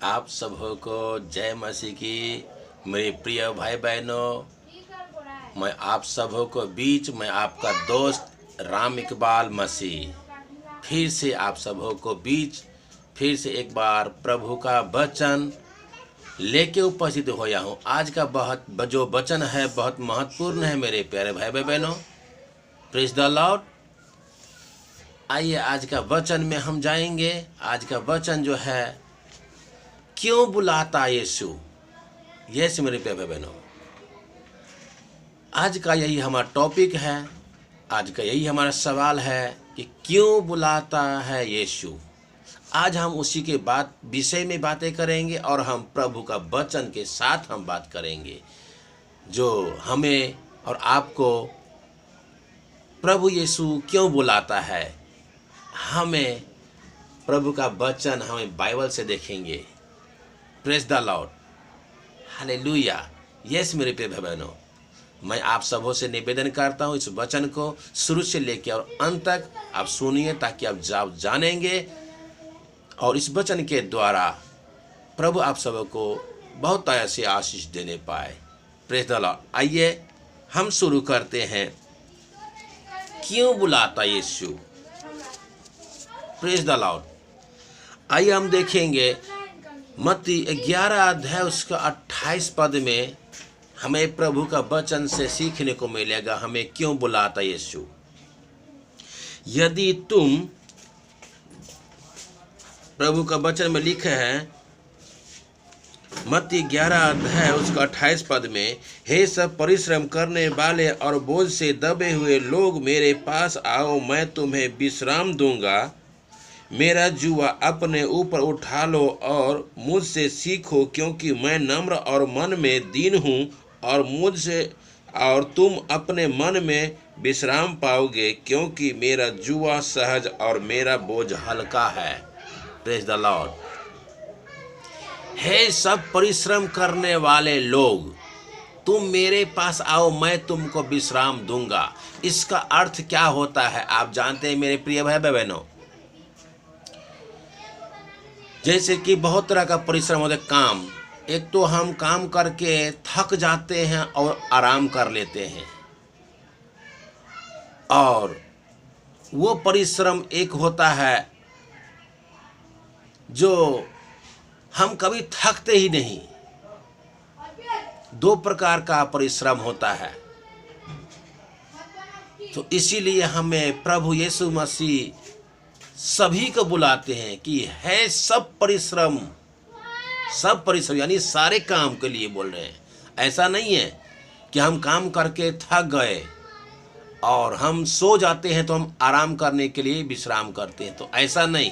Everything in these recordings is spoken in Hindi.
आप सबों को जय मसीह की। मेरे प्रिय भाई बहनों, मैं आप सबों को बीच में आपका दोस्त राम इकबाल मसीह फिर से आप सबों को बीच फिर से एक बार प्रभु का वचन लेके उपस्थित होया हूँ। आज का जो वचन है बहुत महत्वपूर्ण है मेरे प्यारे भाई बहनों। Praise the Lord. आइए आज का वचन में हम जाएंगे। आज का वचन जो है, क्यों बुलाता यीशु। यस मेरे प्यारे बहनों, आज का यही हमारा टॉपिक है। आज का यही हमारा सवाल है कि क्यों बुलाता है यीशु। आज हम उसी के विषय में बातें करेंगे और हम प्रभु का वचन के साथ हम बात करेंगे जो हमें और आपको प्रभु यीशु क्यों बुलाता है। हमें प्रभु का वचन हमें बाइबल से देखेंगे। Praise the Lord, hallelujah. Yes मेरे प्रिय बहनों, मैं आप सबों से निवेदन करता हूँ इस वचन को शुरू से लेकर और अंत तक आप सुनिए, ताकि आप जानेंगे और इस वचन के द्वारा प्रभु आप सबों को बहुत ऐसे आशीष देने पाए। Praise the Lord. आइए हम शुरू करते हैं, क्यों बुलाता यीशु। Praise the Lord. आइए हम देखेंगे मत्ती 11 अध्याय उसका 28 पद में हमें प्रभु का वचन से सीखने को मिलेगा हमें क्यों बुलाता यीशु। यदि तुम, प्रभु का वचन में लिखा है मत्ती 11 अध्याय उसका 28 पद में, हे सब परिश्रम करने वाले और बोझ से दबे हुए लोग मेरे पास आओ, मैं तुम्हें विश्राम दूंगा। मेरा जुआ अपने ऊपर उठा लो और मुझसे सीखो, क्योंकि मैं नम्र और मन में दीन हूँ और तुम अपने मन में विश्राम पाओगे, क्योंकि मेरा जुआ सहज और मेरा बोझ हल्का है। Praise the Lord. हे सब परिश्रम करने वाले लोग, तुम मेरे पास आओ, मैं तुमको विश्राम दूंगा। इसका अर्थ क्या होता है आप जानते हैं मेरे प्रिय भाई बहनों। जैसे कि बहुत तरह का परिश्रम होता है। काम, एक तो हम काम करके थक जाते हैं और आराम कर लेते हैं, और वो परिश्रम एक होता है जो हम कभी थकते ही नहीं। दो प्रकार का परिश्रम होता है। तो इसीलिए हमें प्रभु यीशु मसीह सभी को बुलाते हैं कि है सब परिश्रम यानी सारे काम के लिए बोल रहे हैं। ऐसा नहीं है कि हम काम करके थक गए और हम सो जाते हैं तो हम आराम करने के लिए विश्राम करते हैं, तो ऐसा नहीं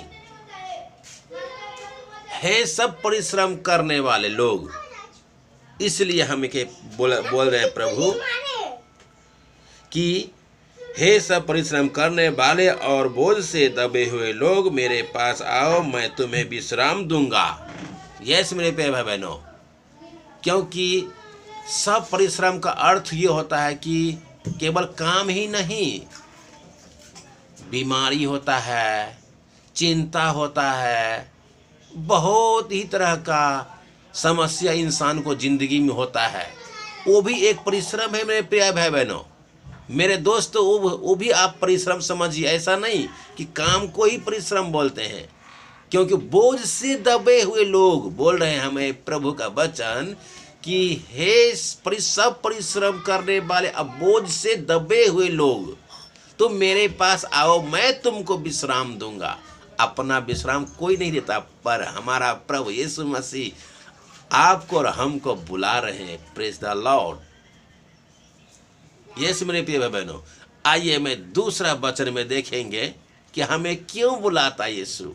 है। सब परिश्रम करने वाले लोग, इसलिए हमें के बोल रहे हैं प्रभु कि हे सब परिश्रम करने वाले और बोझ से दबे हुए लोग मेरे पास आओ, मैं तुम्हें विश्राम दूंगा। यस मेरे प्यारे भाई बहनों, क्योंकि सब परिश्रम का अर्थ ये होता है कि केवल काम ही नहीं, बीमारी होता है, चिंता होता है, बहुत ही तरह का समस्या इंसान को जिंदगी में होता है। वो भी एक परिश्रम है मेरे प्रिय भाई बहनों। मेरे दोस्त, वो भी आप परिश्रम समझिए। ऐसा नहीं कि काम को ही परिश्रम बोलते हैं, क्योंकि बोझ से दबे हुए लोग, बोल रहे हैं हमें प्रभु का वचन कि हे सब परिश्रम करने वाले अब बोझ से दबे हुए लोग, तुम मेरे पास आओ, मैं तुमको विश्राम दूंगा। अपना विश्राम कोई नहीं देता, पर हमारा प्रभु यीशु मसीह आपको और हमको बुला रहे हैं। Praise the lord. यस मेरे प्रिय बहनों, आइए मैं दूसरा वचन में देखेंगे कि हमें क्यों बुलाता यीशु।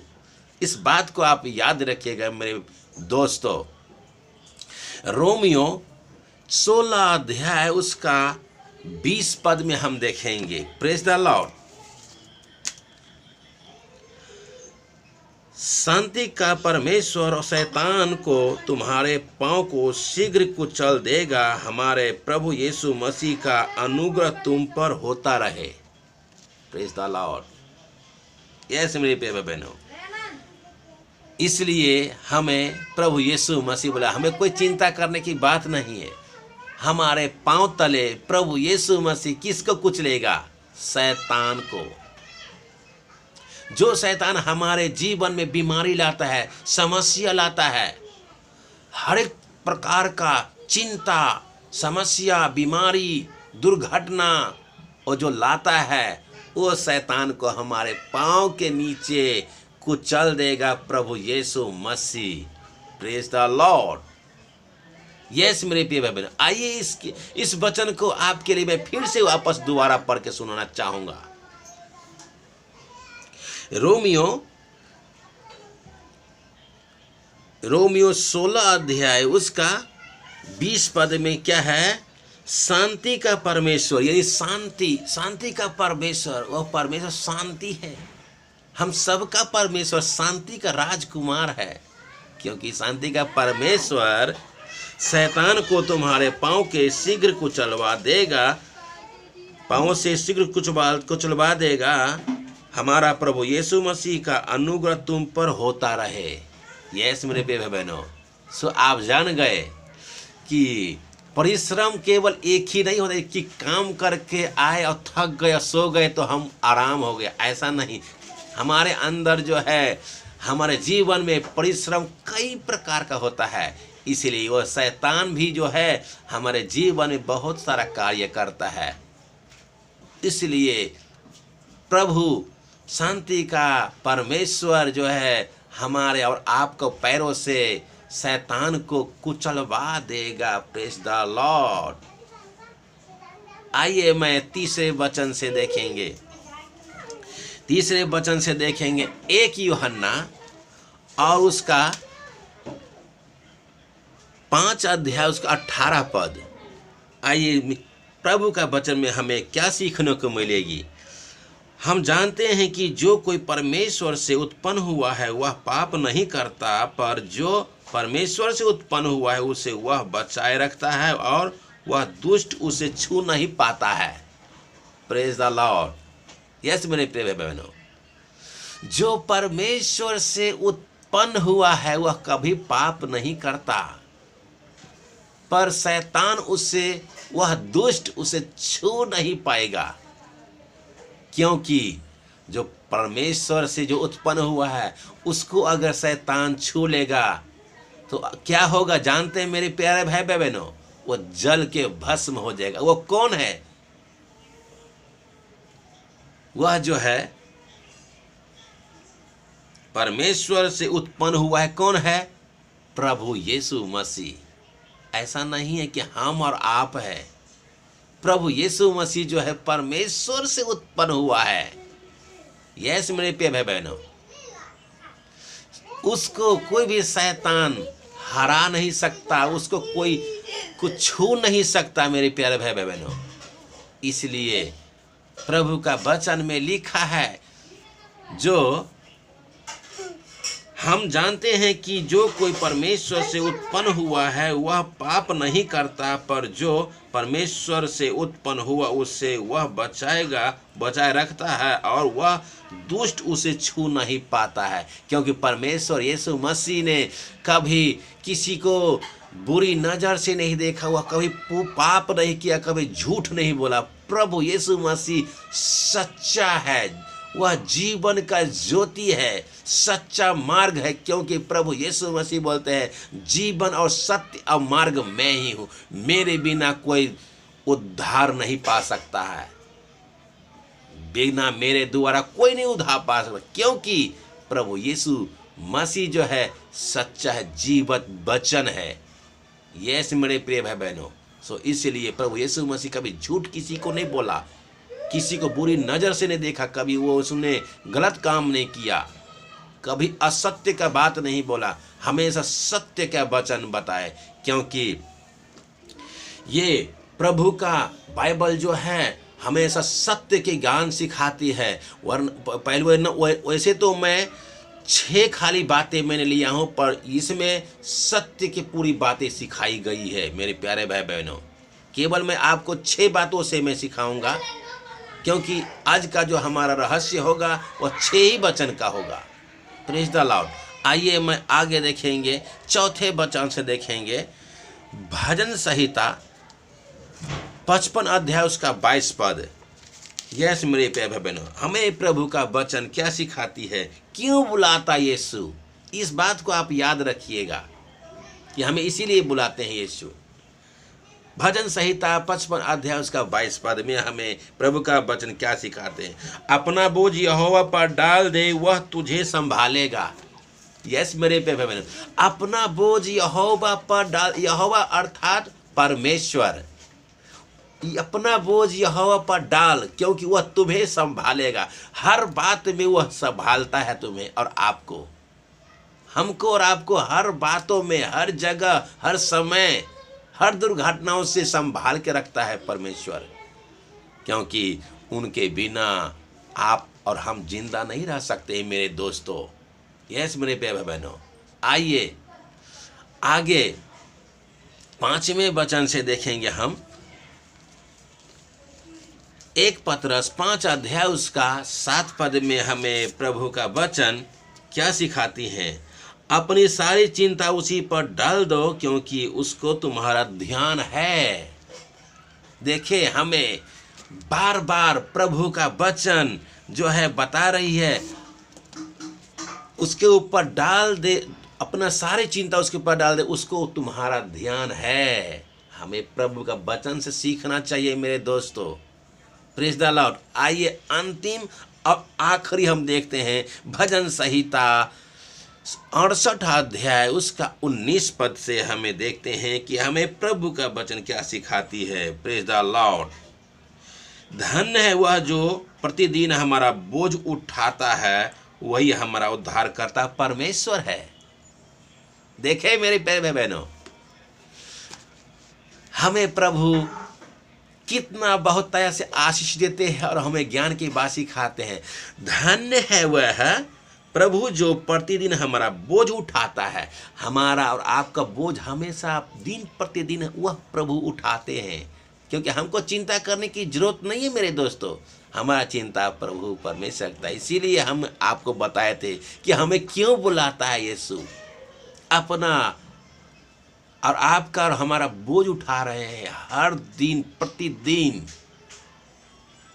इस बात को आप याद रखिएगा मेरे दोस्तों। रोमियो 16 अध्याय उसका 20 पद में हम देखेंगे। Praise the Lord. शांति का परमेश्वर शैतान को तुम्हारे पांव को शीघ्र कुचल देगा। हमारे प्रभु यीशु मसीह का अनुग्रह तुम पर होता रहे। Praise the lord. यस मेरे प्रिय बहनों, इसलिए हमें प्रभु यीशु मसीह बोला, हमें कोई चिंता करने की बात नहीं है। हमारे पांव तले प्रभु यीशु मसीह किसको कुचलेगा? शैतान को। जो शैतान हमारे जीवन में बीमारी लाता है, समस्या लाता है, हर एक प्रकार का चिंता, समस्या, बीमारी, दुर्घटना और जो लाता है, वो शैतान को हमारे पांव के नीचे कुचल देगा प्रभु यीशु मसीह। Praise the lord. यस मेरे प्रिय भाई बहन, आइए इस वचन को आपके लिए मैं फिर से वापस दोबारा पढ़ के सुनाना चाहूंगा। रोमियो 16 अध्याय उसका 20 पद में क्या है? शांति का परमेश्वर, यानी शांति का परमेश्वर, वह परमेश्वर शांति है। हम सबका परमेश्वर शांति का राजकुमार है, क्योंकि शांति का परमेश्वर शैतान को तुम्हारे पांव के शीघ्र कुचलवा देगा, पांव से शीघ्र कुचलवा देगा। हमारा प्रभु यीशु मसीह का अनुग्रह तुम पर होता रहे। यस मेरे प्रिय बहनों, सो आप जान गए कि परिश्रम केवल एक ही नहीं होता कि काम करके आए और थक गए, सो गए तो हम आराम हो गए। ऐसा नहीं, हमारे अंदर जो है, हमारे जीवन में परिश्रम कई प्रकार का होता है। इसलिए वह शैतान भी जो है हमारे जीवन में बहुत सारा कार्य करता है। इसलिए प्रभु शांति का परमेश्वर जो है हमारे और आपको पैरों से शैतान को कुचलवा देगा। Praise the Lord. आइए मैं तीसरे वचन से देखेंगे 1 यूहन्ना और उसका 5 अध्याय उसका 18 पद। आइए प्रभु का वचन में हमें क्या सीखने को मिलेगी। हम जानते हैं कि जो कोई परमेश्वर से उत्पन्न हुआ है वह पाप नहीं करता, पर जो परमेश्वर से उत्पन्न हुआ है उसे वह बचाए रखता है और वह दुष्ट उसे छू नहीं पाता है। Praise the lord. यस मेरे प्रिय बहनों, जो परमेश्वर से उत्पन्न हुआ है वह कभी पाप नहीं करता, पर शैतान उसे, वह दुष्ट उसे छू नहीं पाएगा, क्योंकि जो परमेश्वर से जो उत्पन्न हुआ है उसको अगर शैतान छू लेगा तो क्या होगा जानते हैं मेरे प्यारे भाई बहनों? वो जल के भस्म हो जाएगा। वो कौन है? वह जो है परमेश्वर से उत्पन्न हुआ है। कौन है? प्रभु यीशु मसीह। ऐसा नहीं है कि हम और आप है। प्रभु यीशु मसीह जो है परमेश्वर से उत्पन्न हुआ है। यस मेरे प्रिय भाई बहनों, उसको कोई भी शैतान हरा नहीं सकता, उसको कोई कुछ छू नहीं सकता मेरे प्यारे भाई बहनों। इसलिए प्रभु का वचन में लिखा है, जो हम जानते हैं कि जो कोई परमेश्वर से उत्पन्न हुआ है वह पाप नहीं करता, पर जो परमेश्वर से उत्पन्न हुआ उससे वह बचाए रखता है और वह दुष्ट उसे छू नहीं पाता है। क्योंकि परमेश्वर यीशु मसीह ने कभी किसी को बुरी नज़र से नहीं देखा, वह कभी पाप नहीं किया, कभी झूठ नहीं बोला। प्रभु यीशु मसीह सच्चा है, वह जीवन का ज्योति है, सच्चा मार्ग है। क्योंकि प्रभु यीशु मसीह बोलते हैं, जीवन और सत्य और मार्ग मैं ही हूँ, मेरे बिना कोई उद्धार नहीं पा सकता है, बिना मेरे द्वारा कोई नहीं उद्धार पा सकता। क्योंकि प्रभु यीशु मसीह जो है सच्चा है, जीवत वचन है। यस मेरे प्रिय भाई बहनों, सो इसलिए प्रभु यीशु मसीह कभी झूठ किसी को नहीं बोला, किसी को बुरी नज़र से नहीं देखा, कभी वो उसने गलत काम नहीं किया, कभी असत्य का बात नहीं बोला, हमेशा सत्य का वचन बताए। क्योंकि ये प्रभु का बाइबल जो है हमेशा सत्य के ज्ञान सिखाती है। वैसे तो मैं 6 खाली बातें मैंने लिया हूँ, पर इसमें सत्य की पूरी बातें सिखाई गई है मेरे प्यारे भाई बहनों। केवल मैं आपको 6 बातों से मैं सिखाऊंगा, क्योंकि आज का जो हमारा रहस्य होगा वह 6 ही वचन का होगा। Praise the Lord. आइए मैं आगे देखेंगे, चौथे वचन से देखेंगे। भजन संहिता 55 अध्याय उसका 22 पद। यस मेरे प्यारे बहनों, हमें प्रभु का वचन क्या सिखाती है, क्यों बुलाता यीशु। इस बात को आप याद रखिएगा कि हमें इसीलिए बुलाते हैं यीशु। भजन संहिता 55 अध्याय उसका 22 पद में हमें प्रभु का वचन क्या सिखाते हैं। अपना बोझ यहोवा पर डाल दे, वह तुझे संभालेगा। यस मेरे प्यारे बहनों, अपना बोझ यहोवा पर डाल, यहोवा अर्थात परमेश्वर, अपना बोझ यहोवा पर डाल, क्योंकि वह तुम्हें संभालेगा। हर बात में वह संभालता है तुम्हें और आपको, हमको और आपको, हर बातों में, हर जगह, हर समय, हर दुर्घटनाओं से संभाल के रखता है परमेश्वर, क्योंकि उनके बिना आप और हम जिंदा नहीं रह सकते मेरे दोस्तों। यस मेरे प्यारे बहनों, आइए आगे 5वें वचन से देखेंगे हम। 1 पतरस 5 अध्याय उसका 7 पद में हमें प्रभु का वचन क्या सिखाती है। अपनी सारी चिंता उसी पर डाल दो, क्योंकि उसको तुम्हारा ध्यान है। देखिए, हमें बार बार प्रभु का वचन जो है बता रही है, उसके ऊपर डाल दे, अपना सारी चिंता उसके ऊपर डाल दे, उसको तुम्हारा ध्यान है। हमें प्रभु का वचन से सीखना चाहिए मेरे दोस्तों। Praise the Lord. आइए अंतिम और आखिरी हम देखते हैं भजन संहिता 68 अध्याय उसका 19 पद से हमें देखते हैं कि हमें प्रभु का वचन क्या सिखाती है। Praise the Lord. धन्य है वह जो प्रतिदिन हमारा बोझ उठाता है, वही हमारा उद्धारकर्ता परमेश्वर है। देखे मेरे प्यारे बहनों, हमें प्रभु कितना बहुत तरह से आशीष देते हैं और हमें ज्ञान की बात सिखाते हैं। धन्य है वह प्रभु जो प्रतिदिन हमारा बोझ उठाता है। हमारा और आपका बोझ हमेशा दिन प्रतिदिन वह प्रभु उठाते हैं, क्योंकि हमको चिंता करने की जरूरत नहीं है मेरे दोस्तों। हमारा चिंता प्रभु परमेश्वर करता है। इसीलिए हम आपको बताए थे कि हमें क्यों बुलाता है यीशु। अपना और आपका और हमारा बोझ उठा रहे हैं हर दिन प्रतिदिन,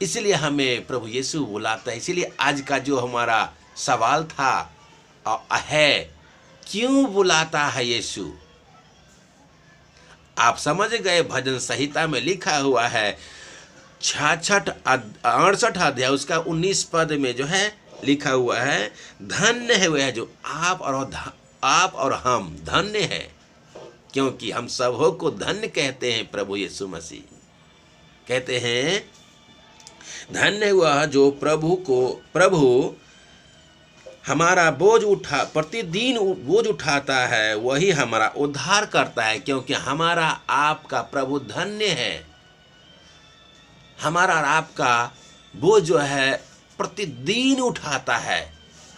इसलिए हमें प्रभु यीशु बुलाता है। इसीलिए आज का जो हमारा सवाल था है, क्यों बुलाता है यीशु। आप समझ गए। भजन संहिता में लिखा हुआ है 68 अध्याय उसका 19 पद में जो है लिखा हुआ है, धन्य है वह जो आप और हम धन्य है, क्योंकि हम सबों को धन्य कहते हैं। प्रभु यीशु मसीह कहते हैं, धन्य वह जो प्रभु हमारा बोझ प्रतिदिन बोझ उठाता है, वही हमारा उद्धार करता है। क्योंकि हमारा आपका प्रभु धन्य है। हमारा और आपका बोझ जो है प्रतिदिन उठाता है।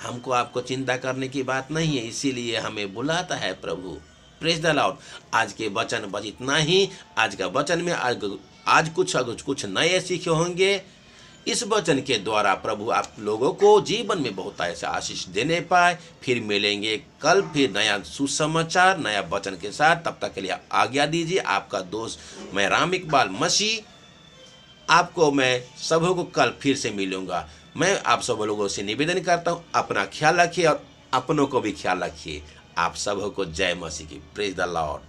हमको आपको चिंता करने की बात नहीं है, इसीलिए हमें बुलाता है प्रभु। Praise the Lord. आज के वचन बस इतना ही। आज का वचन में आज कुछ नए सीखे होंगे। इस वचन के द्वारा प्रभु आप लोगों को जीवन में बहुत ऐसा आशीष देने पाए। फिर मिलेंगे कल फिर नया सुसमाचार नया वचन के साथ। तब तक के लिए आज्ञा दीजिए। आपका दोस्त मैं राम इकबाल मसीह, आपको मैं सबों को कल फिर से मिलूंगा। मैं आप सब लोगों से निवेदन करता हूँ, अपना ख्याल रखिए और अपनों को भी ख्याल रखिए। आप सबों को जय मसीह की। Praise the Lord.